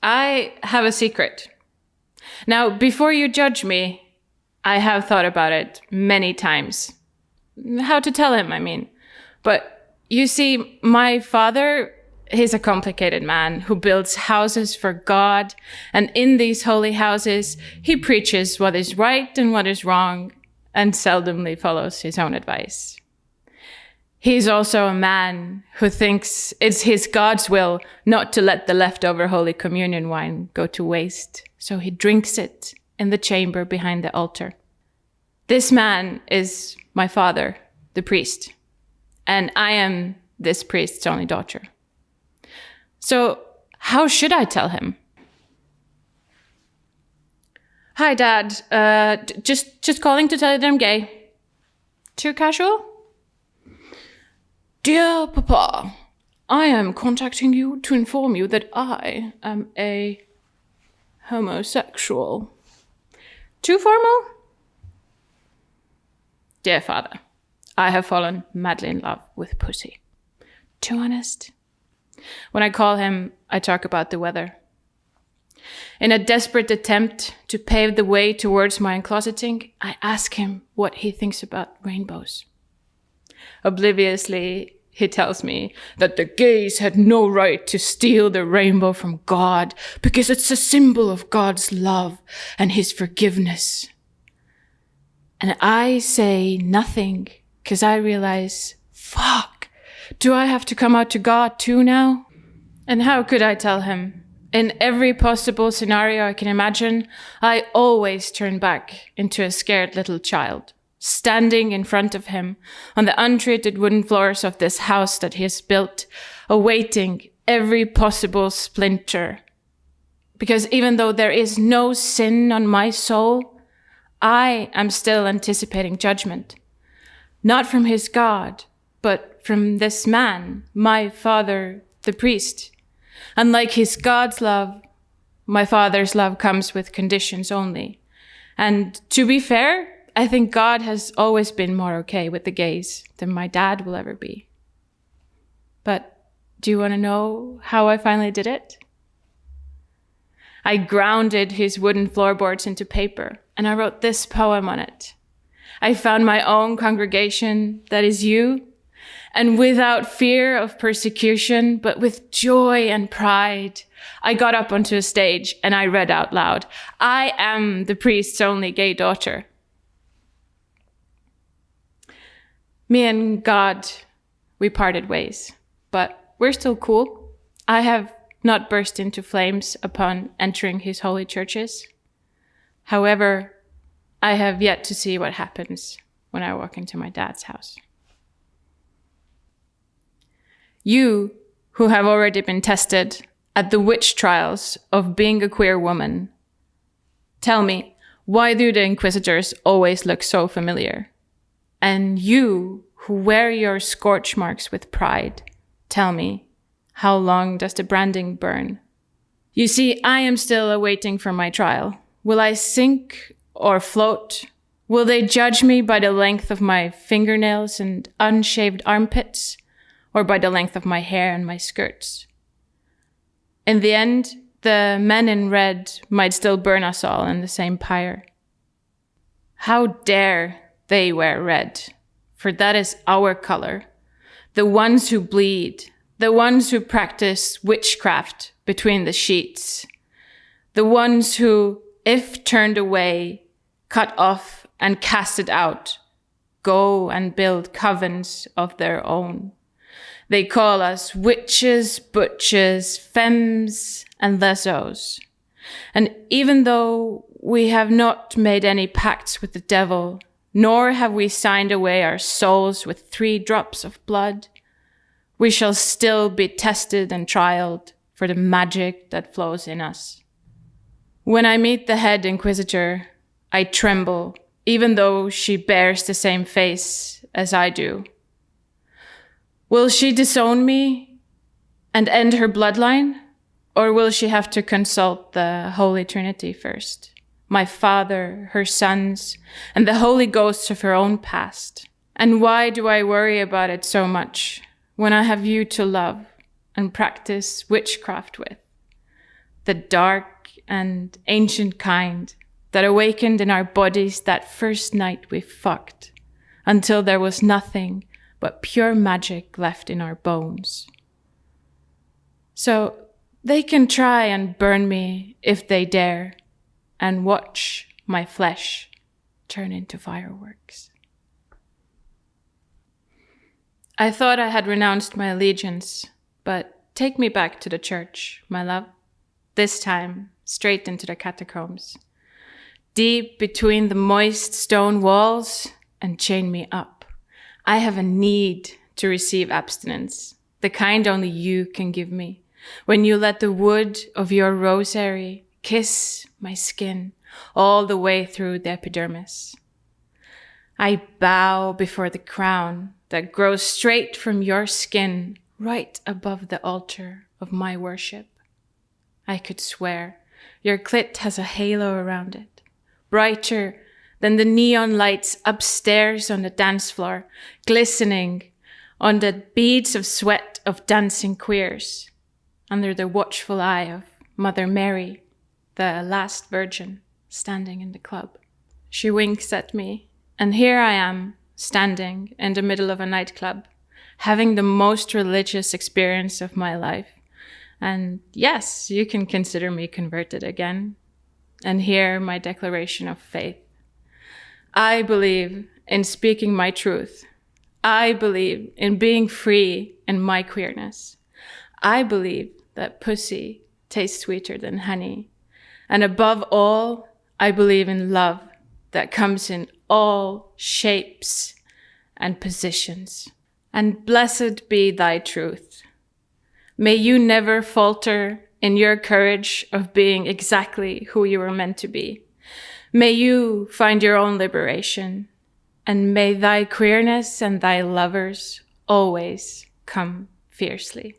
I have a secret. Now, before you judge me, I have thought about it many times. How to tell him, I mean. But you see, my father, he's a complicated man who builds houses for God. And in these holy houses, he preaches what is right and what is wrong and seldomly follows his own advice. He's also a man who thinks it's his God's will not to let the leftover Holy Communion wine go to waste, so he drinks it in the chamber behind the altar. This man is my father, the priest, and I am this priest's only daughter. So how should I tell him? Hi, Dad. Just calling to tell you that I'm gay. Too casual? Dear Papa, I am contacting you to inform you that I am a homosexual. Too formal? Dear Father, I have fallen madly in love with pussy. Too honest? When I call him, I talk about the weather. In a desperate attempt to pave the way towards my uncloseting, I ask him what he thinks about rainbows. Obliviously, he tells me that the gays had no right to steal the rainbow from God because it's a symbol of God's love and his forgiveness. And I say nothing because I realize, fuck, do I have to come out to God too now? And how could I tell him? In every possible scenario I can imagine, I always turn back into a scared little child, standing in front of him on the untreated wooden floors of this house that he has built, awaiting every possible splinter. Because even though there is no sin on my soul, I am still anticipating judgment. Not from his God, but from this man, my father, the priest. Unlike his God's love, my father's love comes with conditions only. And to be fair, I think God has always been more okay with the gays than my dad will ever be. But do you want to know how I finally did it? I grounded his wooden floorboards into paper, and I wrote this poem on it. I found my own congregation, that is you, and without fear of persecution, but with joy and pride, I got up onto a stage and I read out loud, I am the priest's only gay daughter. Me and God, we parted ways, but we're still cool. I have not burst into flames upon entering his holy churches. However, I have yet to see what happens when I walk into my dad's house. You, who have already been tested at the witch trials of being a queer woman, tell me, why do the inquisitors always look so familiar? And you, who wear your scorch marks with pride, tell me, how long does the branding burn? You see, I am still awaiting for my trial. Will I sink or float? Will they judge me by the length of my fingernails and unshaved armpits, or by the length of my hair and my skirts? In the end, the men in red might still burn us all in the same pyre. How dare they wear red, for that is our color. The ones who bleed, the ones who practice witchcraft between the sheets, the ones who, if turned away, cut off and casted out, go and build covens of their own. They call us witches, butches, femmes, and lesos. And even though we have not made any pacts with the devil, nor have we signed away our souls with 3 drops of blood, we shall still be tested and trialed for the magic that flows in us. When I meet the head inquisitor, I tremble, even though she bears the same face as I do. Will she disown me and end her bloodline? Or will she have to consult the Holy Trinity first? My Father, her sons, and the Holy Ghosts of her own past. And why do I worry about it so much when I have you to love and practice witchcraft with? the dark and ancient kind that awakened in our bodies that first night we fucked, until there was nothing but pure magic left in our bones. So they can try and burn me if they dare, and watch my flesh turn into fireworks. I thought I had renounced my allegiance, but take me back to the church, my love. This time, straight into the catacombs. Deep between the moist stone walls, and chain me up. I have a need to receive abstinence, the kind only you can give me. When you let the wood of your rosary kiss my skin all the way through the epidermis. I bow before the crown that grows straight from your skin right above the altar of my worship. I could swear your clit has a halo around it, brighter than the neon lights upstairs on the dance floor, glistening on the beads of sweat of dancing queers, under the watchful eye of Mother Mary, the last virgin, standing in the club. She winks at me, and here I am, standing in the middle of a nightclub, having the most religious experience of my life. And yes, you can consider me converted again. And hear my declaration of faith. I believe in speaking my truth. I believe in being free in my queerness. I believe that pussy tastes sweeter than honey. And above all, I believe in love that comes in all shapes and positions. And blessed be thy truth. May you never falter in your courage of being exactly who you were meant to be. May you find your own liberation, and may thy queerness and thy lovers always come fiercely.